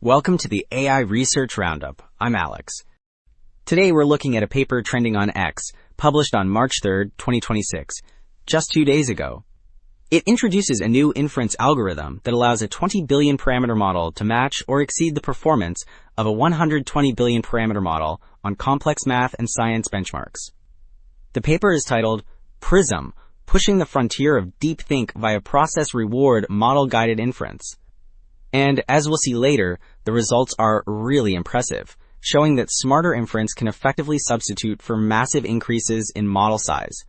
Welcome to the AI Research Roundup. I'm Alex. Today we're looking at a paper trending on X, published on March 3, 2026, just 2 days ago. It introduces a new inference algorithm that allows a 20 billion parameter model to match or exceed the performance of a 120 billion parameter model on complex math and science benchmarks. The paper is titled PRISM, Pushing the Frontier of Deep Think via Process Reward Model-Guided Inference. And as we'll see later, the results are really impressive, showing that smarter inference can effectively substitute for massive increases in model size.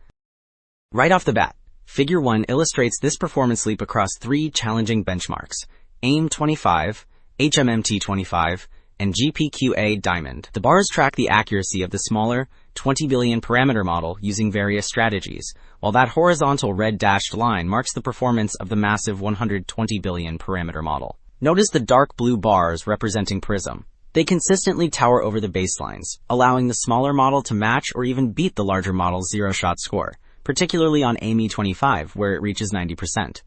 Right off the bat, Figure 1 illustrates this performance leap across 3 challenging benchmarks: AIM-25, HMMT-25, and GPQA-Diamond. The bars track the accuracy of the smaller, 20 billion parameter model using various strategies, while that horizontal red dashed line marks the performance of the massive 120 billion parameter model. Notice the dark blue bars representing PRISM. They consistently tower over the baselines, allowing the smaller model to match or even beat the larger model's zero-shot score, particularly on AIM-25, where it reaches 90%.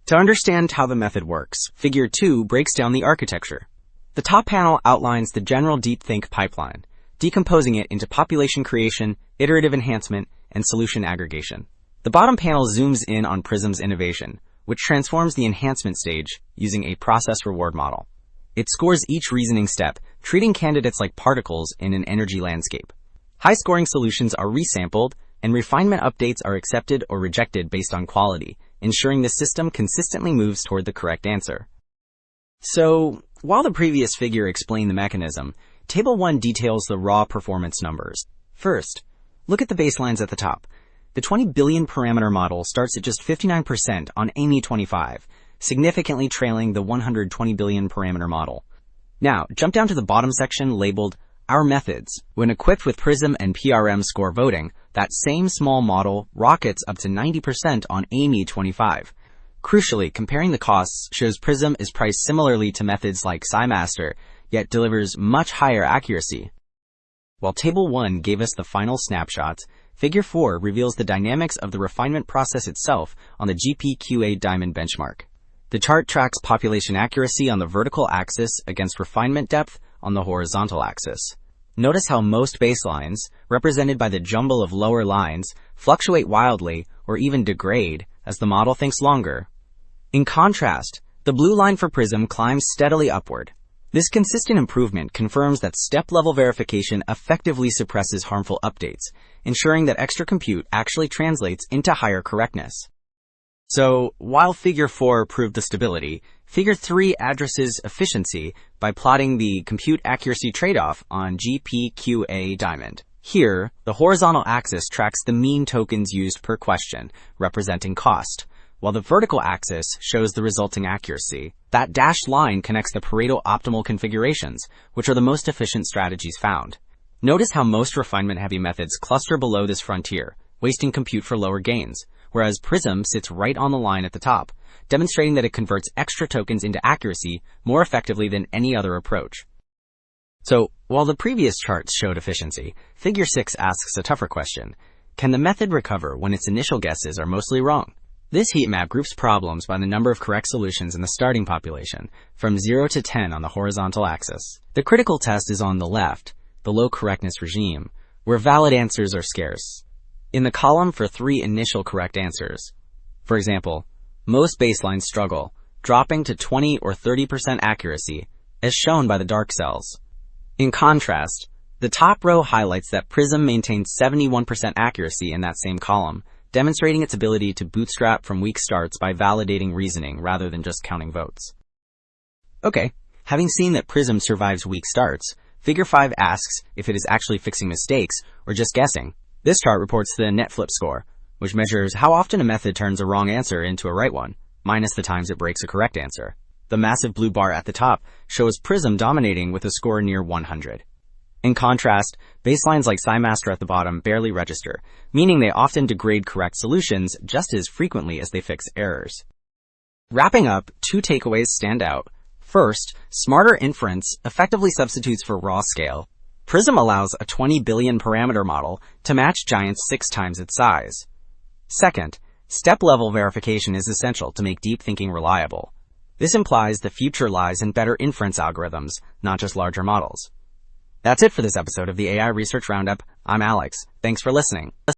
To understand how the method works, Figure 2 breaks down the architecture. The top panel outlines the general deep think pipeline, decomposing it into population creation, iterative enhancement, and solution aggregation. The bottom panel zooms in on PRISM's innovation, which transforms the enhancement stage using a process reward model. It scores each reasoning step, treating candidates like particles in an energy landscape. High-scoring solutions are resampled, and refinement updates are accepted or rejected based on quality, ensuring the system consistently moves toward the correct answer. So, while the previous figure explained the mechanism, Table 1 details the raw performance numbers. First, look at the baselines at the top. The 20 billion parameter model starts at just 59% on AIM-25, significantly trailing the 120 billion parameter model. Now, jump down to the bottom section labeled Our Methods. When equipped with PRISM and PRM score voting, that same small model rockets up to 90% on AIM-25. Crucially, comparing the costs shows PRISM is priced similarly to methods like SciMaster, yet delivers much higher accuracy. While Table 1 gave us the final snapshots, Figure 4 reveals the dynamics of the refinement process itself on the GPQA-Diamond benchmark. The chart tracks population accuracy on the vertical axis against refinement depth on the horizontal axis. Notice how most baselines, represented by the jumble of lower lines, fluctuate wildly or even degrade as the model thinks longer. In contrast, the blue line for PRISM climbs steadily upward. This consistent improvement confirms that step-level verification effectively suppresses harmful updates, ensuring that extra compute actually translates into higher correctness. So, while Figure 4 proved the stability, Figure 3 addresses efficiency by plotting the compute accuracy trade-off on GPQA-Diamond. Here, the horizontal axis tracks the mean tokens used per question, representing cost, while the vertical axis shows the resulting accuracy. That dashed line connects the Pareto optimal configurations, which are the most efficient strategies found. Notice how most refinement-heavy methods cluster below this frontier, wasting compute for lower gains, whereas PRISM sits right on the line at the top, demonstrating that it converts extra tokens into accuracy more effectively than any other approach. So, while the previous charts showed efficiency, Figure 6 asks a tougher question. Can the method recover when its initial guesses are mostly wrong? This heat map groups problems by the number of correct solutions in the starting population, from 0 to 10 on the horizontal axis. The critical test is on the left, the low correctness regime, where valid answers are scarce. In the column for 3 initial correct answers, for example, most baselines struggle, dropping to 20 or 30% accuracy, as shown by the dark cells. In contrast, the top row highlights that PRISM maintains 71% accuracy in that same column, demonstrating its ability to bootstrap from weak starts by validating reasoning rather than just counting votes. Okay, having seen that PRISM survives weak starts, Figure 5 asks if it is actually fixing mistakes or just guessing. This chart reports the net flip score, which measures how often a method turns a wrong answer into a right one, minus the times it breaks a correct answer. The massive blue bar at the top shows PRISM dominating with a score near 100. In contrast, baselines like SciMaster at the bottom barely register, meaning they often degrade correct solutions just as frequently as they fix errors. Wrapping up, 2 takeaways stand out. First, smarter inference effectively substitutes for raw scale. PRISM allows a 20 billion parameter model to match giants 6 times its size. Second, step-level verification is essential to make deep thinking reliable. This implies the future lies in better inference algorithms, not just larger models. That's it for this episode of the AI Research Roundup. I'm Alex. Thanks for listening.